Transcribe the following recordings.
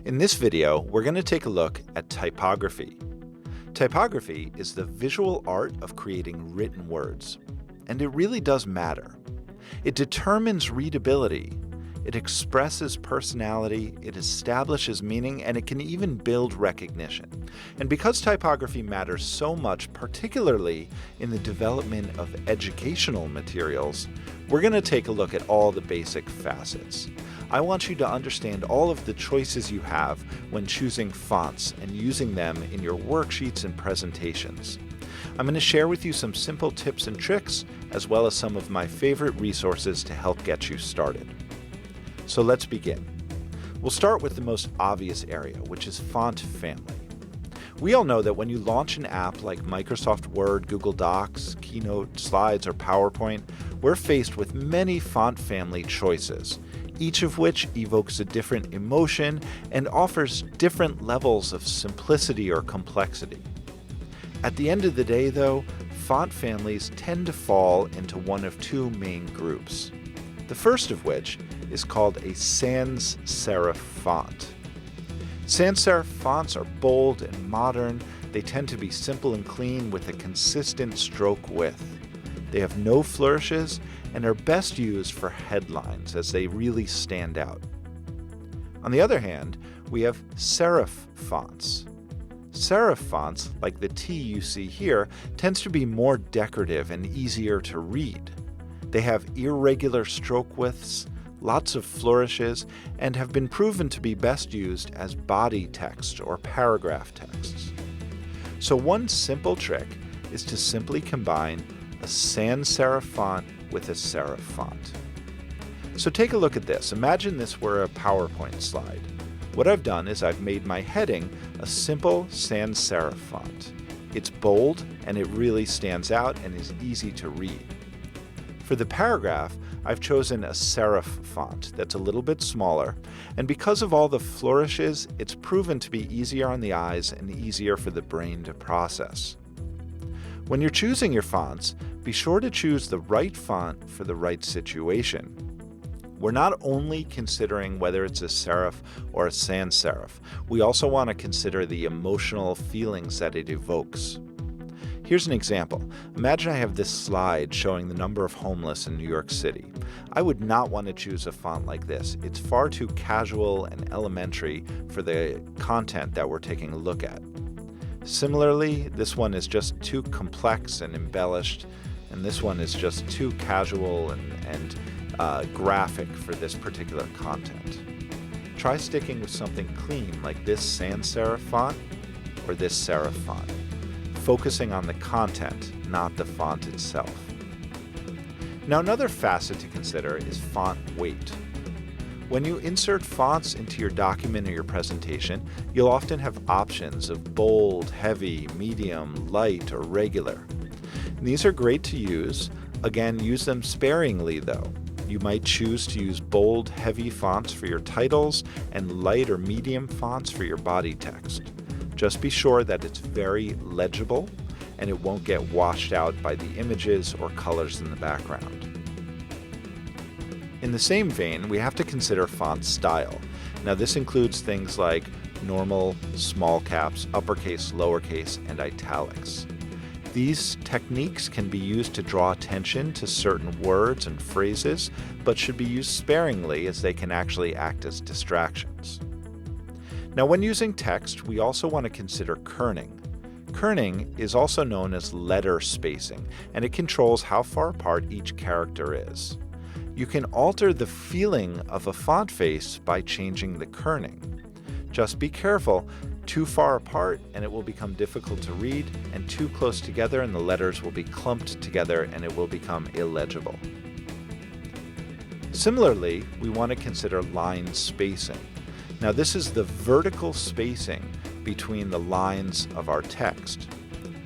In this video, we're going to take a look at typography. Typography is the visual art of creating written words, and it really does matter. It determines readability, it expresses personality, it establishes meaning, and it can even build recognition. And because typography matters so much, particularly in the development of educational materials, we're going to take a look at all the basic facets. I want you to understand all of the choices you have when choosing fonts and using them in your worksheets and presentations. I'm going to share with you some simple tips and tricks, as well as some of my favorite resources to help get you started. So let's begin. We'll start with the most obvious area, which is font family. We all know that when you launch an app like Microsoft Word, Google Docs, Keynote, Slides, or PowerPoint, we're faced with many font family choices, each of which evokes a different emotion and offers different levels of simplicity or complexity. At the end of the day, though, font families tend to fall into one of two main groups. The first of which is called a sans-serif font. Sans-serif fonts are bold and modern. They tend to be simple and clean with a consistent stroke width. They have no flourishes and are best used for headlines as they really stand out. On the other hand, we have serif fonts. Serif fonts, like the T you see here, tends to be more decorative and easier to read. They have irregular stroke widths, lots of flourishes, and have been proven to be best used as body text or paragraph texts. So one simple trick is to simply combine a sans-serif font with a serif font. So take a look at this. Imagine this were a PowerPoint slide. What I've done is I've made my heading a simple sans-serif font. It's bold and it really stands out and is easy to read. For the paragraph, I've chosen a serif font that's a little bit smaller, and because of all the flourishes, it's proven to be easier on the eyes and easier for the brain to process. When you're choosing your fonts, be sure to choose the right font for the right situation. We're not only considering whether it's a serif or a sans-serif, we also want to consider the emotional feelings that it evokes. Here's an example. Imagine I have this slide showing the number of homeless in New York City. I would not want to choose a font like this. It's far too casual and elementary for the content that we're taking a look at. Similarly, this one is just too complex and embellished, and this one is just too casual and graphic for this particular content. Try sticking with something clean like this sans-serif font or this serif font, focusing on the content, not the font itself. Now, another facet to consider is font weight. When you insert fonts into your document or your presentation, you'll often have options of bold, heavy, medium, light, or regular. And these are great to use. Again, use them sparingly though. You might choose to use bold, heavy fonts for your titles and light or medium fonts for your body text. Just be sure that it's very legible and it won't get washed out by the images or colors in the background. In the same vein, we have to consider font style. Now this includes things like normal, small caps, uppercase, lowercase, and italics. These techniques can be used to draw attention to certain words and phrases, but should be used sparingly as they can actually act as distractions. Now, when using text, we also want to consider kerning. Kerning is also known as letter spacing, and it controls how far apart each character is. You can alter the feeling of a font face by changing the kerning. Just be careful. Too far apart and it will become difficult to read, and too close together and the letters will be clumped together and it will become illegible. Similarly, we want to consider line spacing. Now this is the vertical spacing between the lines of our text.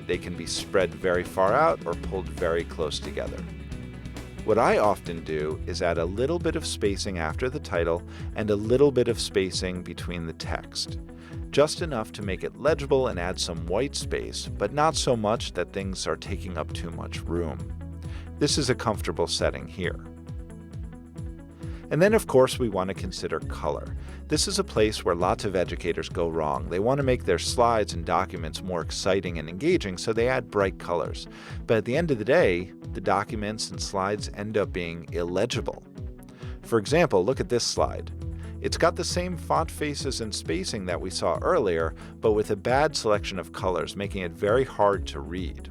They can be spread very far out or pulled very close together. What I often do is add a little bit of spacing after the title and a little bit of spacing between the text. Just enough to make it legible and add some white space, but not so much that things are taking up too much room. This is a comfortable setting here. And then, of course, we want to consider color. This is a place where lots of educators go wrong. They want to make their slides and documents more exciting and engaging, so they add bright colors. But at the end of the day, the documents and slides end up being illegible. For example, look at this slide. It's got the same font faces and spacing that we saw earlier, but with a bad selection of colors, making it very hard to read.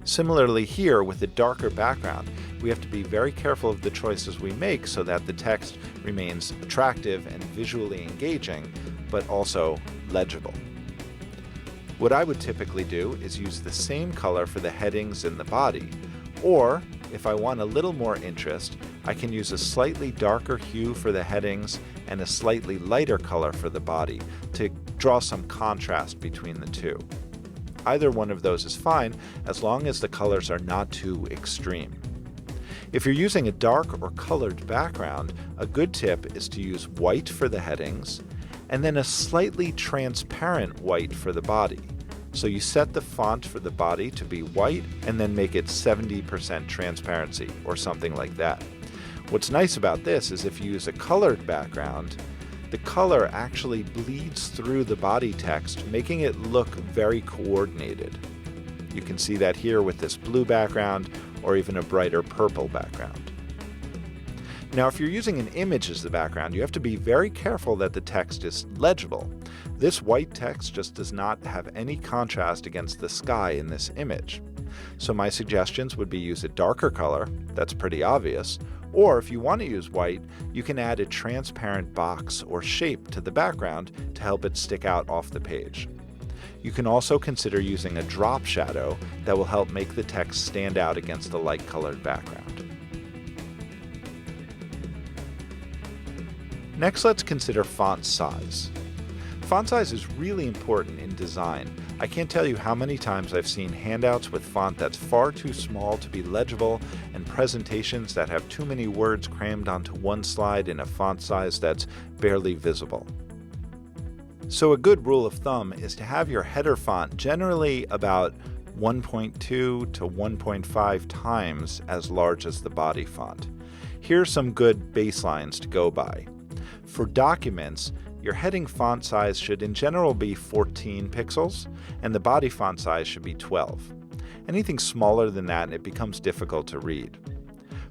Similarly here, with a darker background, we have to be very careful of the choices we make so that the text remains attractive and visually engaging, but also legible. What I would typically do is use the same color for the headings in the body, or if I want a little more interest, I can use a slightly darker hue for the headings and a slightly lighter color for the body to draw some contrast between the two. Either one of those is fine as long as the colors are not too extreme. If you're using a dark or colored background, a good tip is to use white for the headings and then a slightly transparent white for the body. So you set the font for the body to be white and then make it 70% transparency or something like that. What's nice about this is if you use a colored background, the color actually bleeds through the body text, making it look very coordinated. You can see that here with this blue background or even a brighter purple background. Now, if you're using an image as the background, you have to be very careful that the text is legible. This white text just does not have any contrast against the sky in this image. So my suggestions would be use a darker color, that's pretty obvious, or if you want to use white, you can add a transparent box or shape to the background to help it stick out off the page. You can also consider using a drop shadow that will help make the text stand out against the light-colored background. Next, let's consider font size. Font size is really important in design. I can't tell you how many times I've seen handouts with font that's far too small to be legible and presentations that have too many words crammed onto one slide in a font size that's barely visible. So a good rule of thumb is to have your header font generally about 1.2 to 1.5 times as large as the body font. Here are some good baselines to go by. For documents, your heading font size should in general be 14 pixels, and the body font size should be 12. Anything smaller than that, and it becomes difficult to read.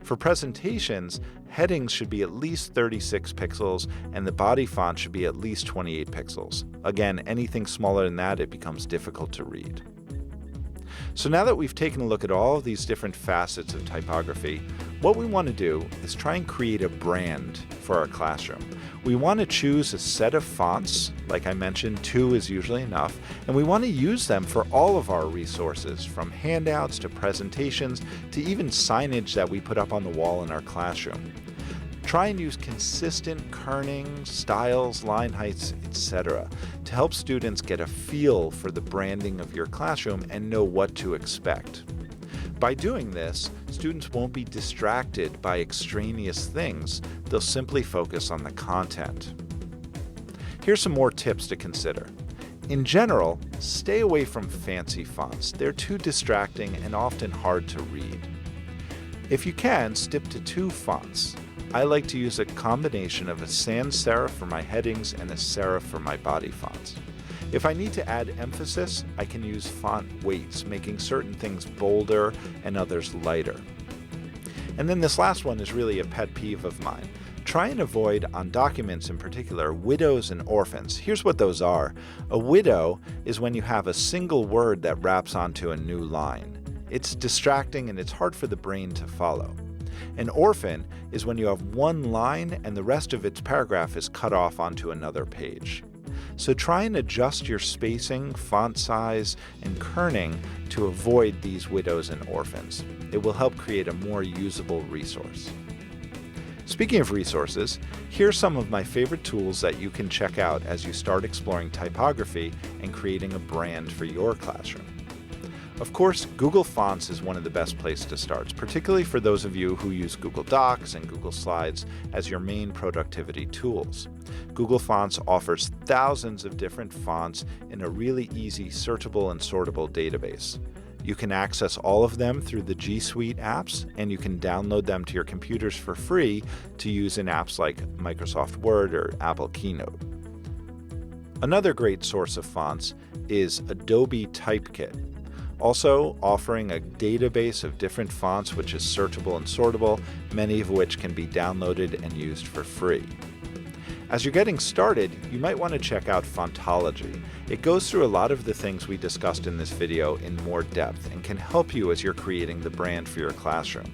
For presentations, headings should be at least 36 pixels, and the body font should be at least 28 pixels. Again, anything smaller than that, it becomes difficult to read. So now that we've taken a look at all of these different facets of typography, what we want to do is try and create a brand for our classroom. We want to choose a set of fonts, like I mentioned, 2 is usually enough, and we want to use them for all of our resources, from handouts to presentations to even signage that we put up on the wall in our classroom. Try and use consistent kerning, styles, line heights, etc. to help students get a feel for the branding of your classroom and know what to expect. By doing this, students won't be distracted by extraneous things. They'll simply focus on the content. Here's some more tips to consider. In general, stay away from fancy fonts. They're too distracting and often hard to read. If you can, stick to 2 fonts. I like to use a combination of a sans-serif for my headings and a serif for my body fonts. If I need to add emphasis, I can use font weights, making certain things bolder and others lighter. And then this last one is really a pet peeve of mine. Try and avoid, on documents in particular, widows and orphans. Here's what those are. A widow is when you have a single word that wraps onto a new line. It's distracting and it's hard for the brain to follow. An orphan is when you have one line and the rest of its paragraph is cut off onto another page. So try and adjust your spacing, font size, and kerning to avoid these widows and orphans. It will help create a more usable resource. Speaking of resources, here's some of my favorite tools that you can check out as you start exploring typography and creating a brand for your classroom. Of course, Google Fonts is one of the best places to start, particularly for those of you who use Google Docs and Google Slides as your main productivity tools. Google Fonts offers thousands of different fonts in a really easy searchable and sortable database. You can access all of them through the G Suite apps, and you can download them to your computers for free to use in apps like Microsoft Word or Apple Keynote. Another great source of fonts is Adobe Typekit, also offering a database of different fonts which is searchable and sortable, many of which can be downloaded and used for free. As you're getting started, you might want to check out Fontology. It goes through a lot of the things we discussed in this video in more depth and can help you as you're creating the brand for your classroom.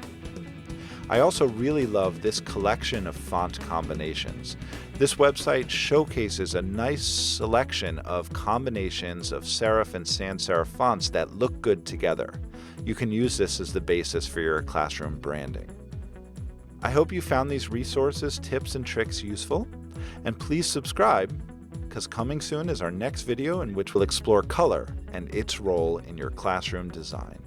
I also really love this collection of font combinations. This website showcases a nice selection of combinations of serif and sans-serif fonts that look good together. You can use this as the basis for your classroom branding. I hope you found these resources, tips, and tricks useful. And please subscribe, because coming soon is our next video in which we'll explore color and its role in your classroom design.